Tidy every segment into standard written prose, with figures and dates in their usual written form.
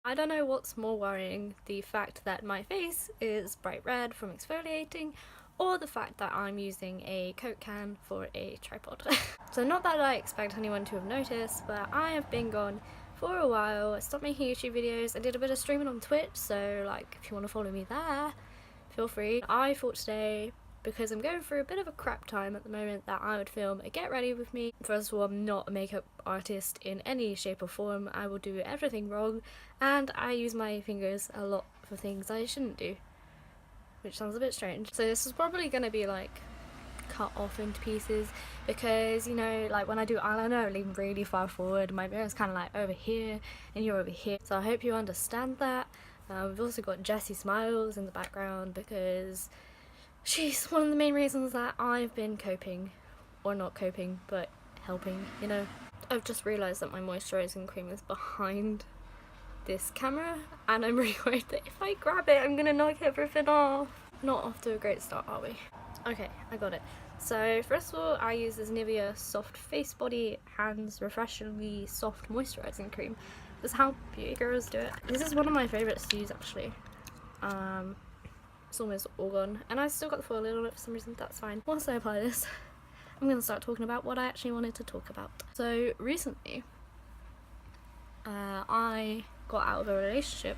I don't know what's more worrying, the fact that my face is bright red from exfoliating, or the fact that I'm using a Coke can for a tripod. So not that I expect anyone to have noticed, but I have been gone for a while. I stopped making YouTube videos. I did a bit of streaming on Twitch, so like if you want to follow me there, feel free. I thought today, because I'm going through a bit of a crap time at the moment, that I would film a get ready with me. First of all, I'm not a makeup artist in any shape or form. I will do everything wrong, and I use my fingers a lot for things I shouldn't do, which sounds a bit strange. So this is probably going to be like cut off into pieces, because you know, like when I do eyeliner I lean really far forward, my mirror's kind of like over here and you're over here, so I hope you understand that. We've also got Jessie Smiles in the background because she's one of the main reasons that I've been coping, or not coping, but helping, you know. I've just realised that my moisturising cream is behind this camera, and I'm really worried that if I grab it I'm gonna knock everything off. Not off to a great start, are we? Okay, I got it. So first of all, I use this Nivea Soft Face Body Hands Refreshingly Soft Moisturizing Cream. This is how beauty girls do it. This is one of my favourites to use actually. It's almost all gone, and I still got the foil lid on it for some reason. That's fine. Once I apply this, I'm going to start talking about what I actually wanted to talk about. So recently, I got out of a relationship,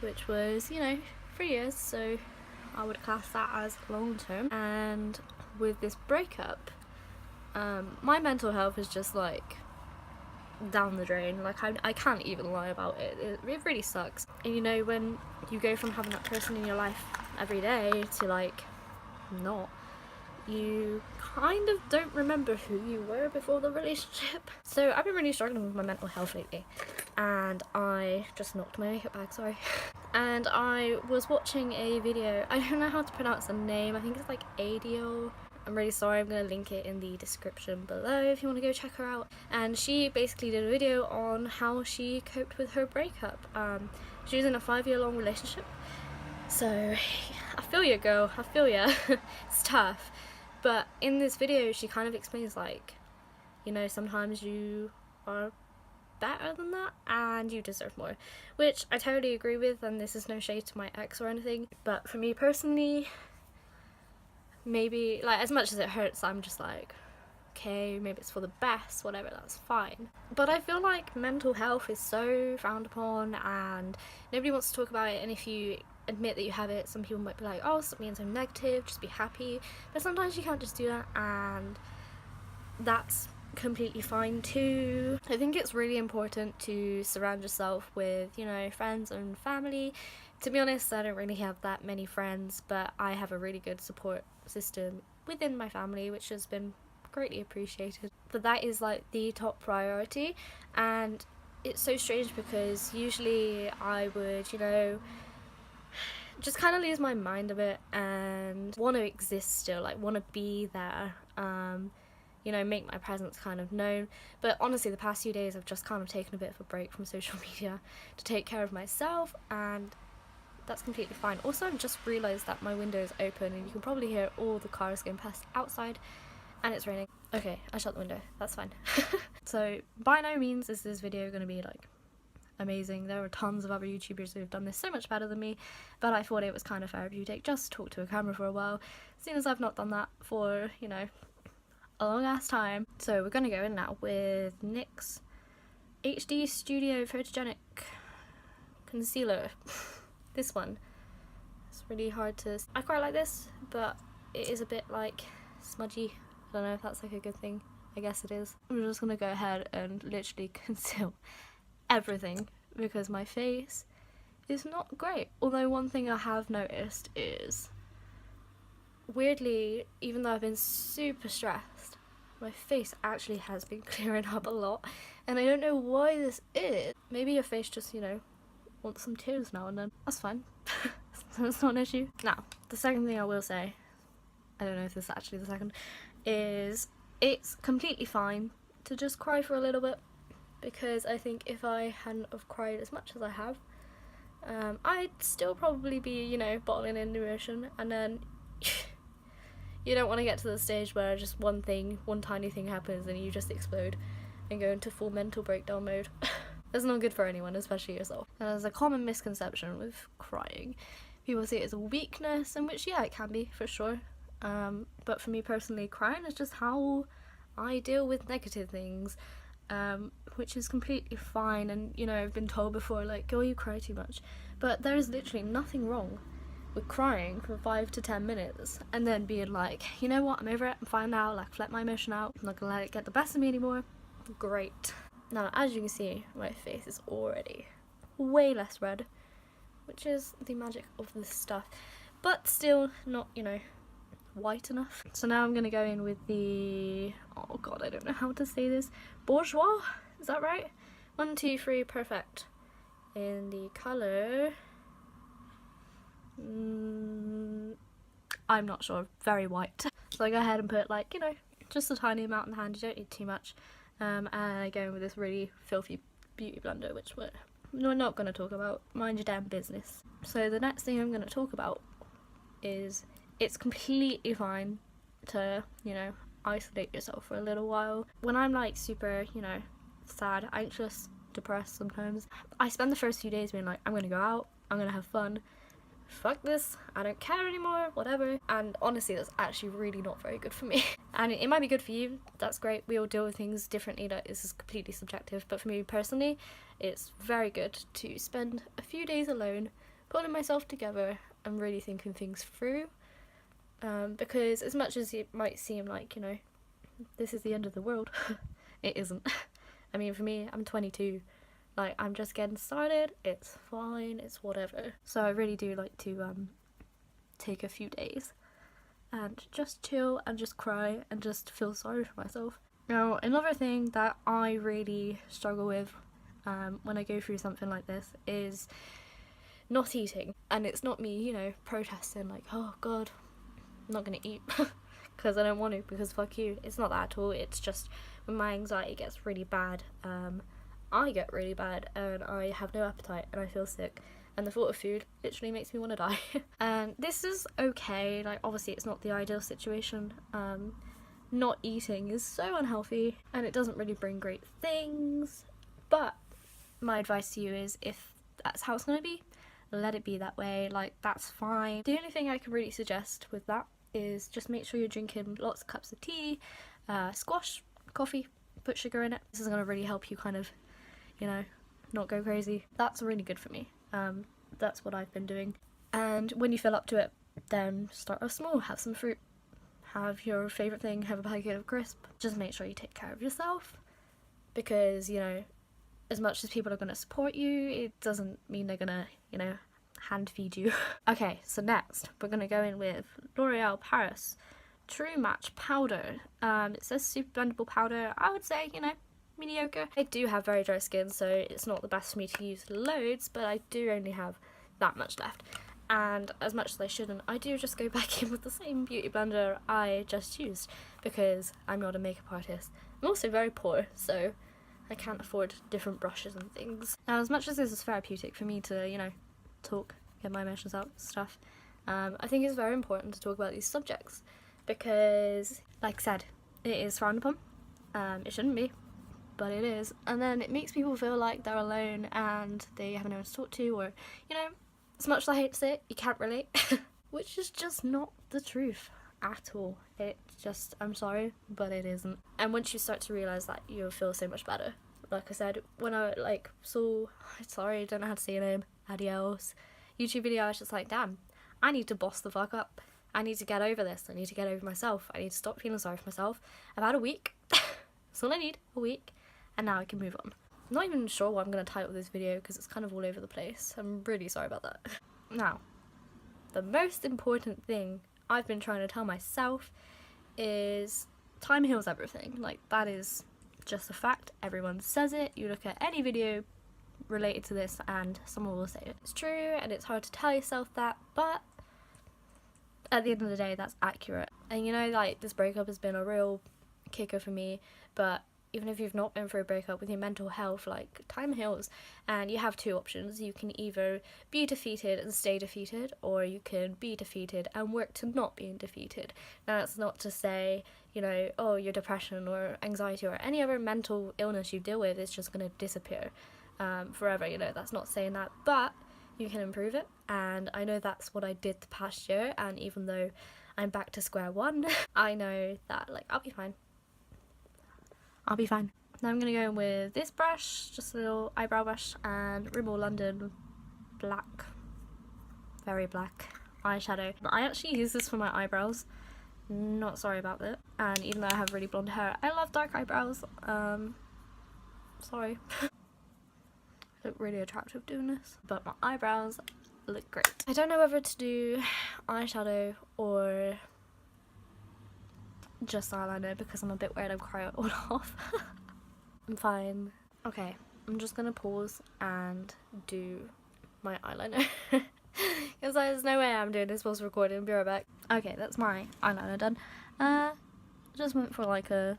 which was, you know, 3 years, so I would class that as long term. And with this breakup, my mental health is just like down the drain. Like I can't even lie about it. It really sucks. And you know, when you go from having that person in your life every day to like not, you kind of don't remember who you were before the relationship. So I've been really struggling with my mental health lately, and I just knocked my makeup bag, sorry. And I was watching a video, I don't know how to pronounce the name, I think it's like Adiel. I'm really sorry, I'm going to link it in the description below if you want to go check her out. And she basically did a video on how she coped with her breakup. She was in a 5-year-long relationship. So I feel ya, girl, I feel ya. It's tough. But in this video she kind of explains like, you know, sometimes you are better than that and you deserve more, which I totally agree with, and this is no shade to my ex or anything, but for me personally, maybe like as much as it hurts, I'm just like, okay, maybe it's for the best, whatever, that's fine. But I feel like mental health is so frowned upon and nobody wants to talk about it, and if you admit that you have it, some people might be like, oh, stop being so negative, just be happy. But sometimes you can't just do that, and that's completely fine too. I think it's really important to surround yourself with, you know, friends and family. To be honest, I don't really have that many friends, but I have a really good support system within my family, which has been greatly appreciated. But that is like the top priority, and it's so strange because usually I would, you know, just kind of lose my mind a bit and want to exist still, like want to be there, you know, make my presence kind of known. But honestly, the past few days I've just kind of taken a bit of a break from social media to take care of myself, and that's completely fine. Also, I've just realised that my window is open and you can probably hear all the cars going past outside, and it's raining. Okay, I shut the window, that's fine. So by no means is this video going to be like amazing. There are tons of other YouTubers who have done this so much better than me, but I thought it was kind of therapeutic just to talk to a camera for a while, seeing as I've not done that for, you know, a long ass time. So we're gonna go in now with NYX HD Studio Photogenic Concealer. This one, it's really hard to, I quite like this, but it is a bit like smudgy. I don't know if that's like a good thing. I guess it is. I'm just gonna go ahead and literally conceal everything because my face is not great. Although one thing I have noticed is, weirdly, even though I've been super stressed, my face actually has been clearing up a lot, and I don't know why this is. Maybe your face just, you know, wants some tears now and then. That's fine. That's not an issue. Now, the second thing I will say, I don't know if this is actually the second, is it's completely fine to just cry for a little bit, because I think if I hadn't have cried as much as I have, I'd still probably be, you know, bottling in emotion, and then you don't want to get to the stage where just one tiny thing happens and you just explode and go into full mental breakdown mode. It's not good for anyone, especially yourself. And there's a common misconception with crying. People see it as a weakness, and which, yeah, it can be, for sure. But for me personally, crying is just how I deal with negative things, which is completely fine. And, you know, I've been told before, like, oh, you cry too much. But there is literally nothing wrong with crying for 5 to 10 minutes and then being like, you know what, I'm over it, I'm fine now, like, let my emotion out, I'm not gonna let it get the best of me anymore. Great. Now, as you can see, my face is already way less red, which is the magic of this stuff, but still not, you know, white enough. So now I'm gonna go in with the, oh god, I don't know how to say this, Bourgeois, is that right? 1, 2, 3, perfect. In the colour, I'm not sure, very white. So I go ahead and put, like, you know, just a tiny amount in the hand, you don't need too much. And I go in with this really filthy beauty blender, which we're not going to talk about. Mind your damn business. So the next thing I'm going to talk about is it's completely fine to, you know, isolate yourself for a little while. When I'm like super, you know, sad, anxious, depressed sometimes, I spend the first few days being like, I'm going to go out, I'm going to have fun. Fuck this, I don't care anymore, whatever. And honestly, that's actually really not very good for me. And it might be good for you, that's great, we all deal with things differently, that is completely subjective, but for me personally, it's very good to spend a few days alone, pulling myself together and really thinking things through. Because as much as it might seem like, you know, this is the end of the world, it isn't. I mean, for me, I'm 22. Like, I'm just getting started, it's fine, it's whatever. So I really do like to take a few days and just chill and just cry and just feel sorry for myself. Now, another thing that I really struggle with when I go through something like this is not eating. And it's not me, you know, protesting like, oh god, I'm not gonna eat because I don't want to, because fuck you. It's not that at all. It's just when my anxiety gets really bad, I get really bad and I have no appetite and I feel sick, and the thought of food literally makes me want to die. And this is okay, like, obviously it's not the ideal situation. Not eating is so unhealthy and it doesn't really bring great things, but my advice to you is, if that's how it's going to be, let it be that way. Like, that's fine. The only thing I can really suggest with that is just make sure you're drinking lots of cups of tea, squash, coffee, put sugar in it. This is going to really help you kind of, you know, not go crazy. That's really good for me. That's what I've been doing. And when you feel up to it, then start off small, have some fruit, have your favourite thing, have a packet of crisp. Just make sure you take care of yourself, because, you know, as much as people are going to support you, it doesn't mean they're going to, you know, hand feed you. Okay, so next we're going to go in with L'Oreal Paris True Match Powder. It says super blendable powder. I would say, you know, mediocre. I do have very dry skin, so it's not the best for me to use loads, but I do only have that much left. And as much as I shouldn't, I do just go back in with the same beauty blender I just used, because I'm not a makeup artist. I'm also very poor, so I can't afford different brushes and things. Now, as much as this is therapeutic for me to, you know, talk, get my emotions out, stuff, I think it's very important to talk about these subjects, because, like I said, it is frowned upon. It shouldn't be, but it is. And then it makes people feel like they're alone and they have no one to talk to, or, you know, as much as I hate to say it, you can't relate. Which is just not the truth at all. It's just, I'm sorry, but it isn't. And once you start to realise that, you'll feel so much better. Like I said, when I saw, sorry, I don't know how to say your name, Adios, YouTube video, I was just like, damn, I need to boss the fuck up. I need to get over this. I need to get over myself. I need to stop feeling sorry for myself. I've had a week. That's all I need, a week. And now I can move on. I'm not even sure what I'm going to title this video because it's kind of all over the place. I'm really sorry about that. Now, the most important thing I've been trying to tell myself is time heals everything. Like, that is just a fact. Everyone says it. You look at any video related to this and someone will say it. It's true, and it's hard to tell yourself that, but at the end of the day, that's accurate. And you know, like, this breakup has been a real kicker for me, but even if you've not been through a breakup, with your mental health, like, time heals, and you have two options. You can either be defeated and stay defeated, or you can be defeated and work to not being defeated. Now, that's not to say, you know, oh, your depression or anxiety or any other mental illness you deal with is just going to disappear. forever, you know, that's not saying that, but you can improve it, and I know that's what I did the past year, and even though I'm back to square one, I know that, like, I'll be fine. I'll be fine. Now I'm gonna go in with this brush, just a little eyebrow brush, and Rimmel London black, very black eyeshadow. I actually use this for my eyebrows, not sorry about that, and even though I have really blonde hair, I love dark eyebrows, sorry. Look really attractive doing this, but my eyebrows look great. I don't know whether to do eyeshadow or just eyeliner because I'm a bit worried I'm crying it all off. I'm fine. Okay, I'm just gonna pause and do my eyeliner because there's no way I'm doing this whilst recording. Be right back. Okay, that's my eyeliner done. Just went for like a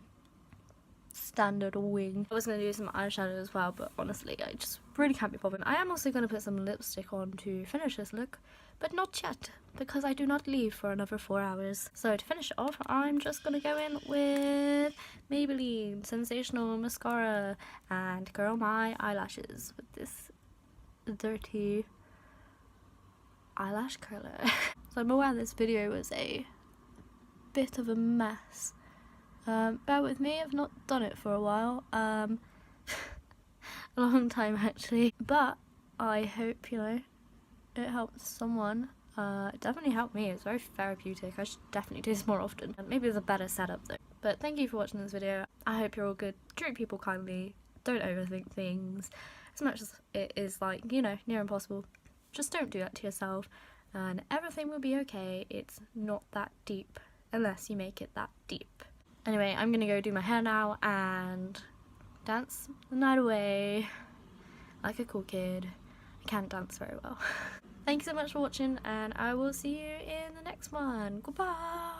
standard wing. I was going to do some eyeshadow as well, but honestly I just really can't be bothered. I am also going to put some lipstick on to finish this look, but not yet because I do not leave for another 4 hours. So to finish it off, I'm just going to go in with Maybelline Sensational Mascara and curl my eyelashes with this dirty eyelash curler. So I'm aware this video was a bit of a mess. Bear with me, I've not done it for a while, a long time actually, but I hope, you know, it helps someone. It definitely helped me. It's very therapeutic. I should definitely do this more often. Maybe it's a better setup though. But thank you for watching this video. I hope you're all good. Treat people kindly, don't overthink things, as much as it is, like, you know, near impossible. Just don't do that to yourself and everything will be okay. It's not that deep unless you make it that deep. Anyway, I'm gonna go do my hair now and dance the night away like a cool kid. I can't dance very well. Thank you so much for watching, and I will see you in the next one. Goodbye!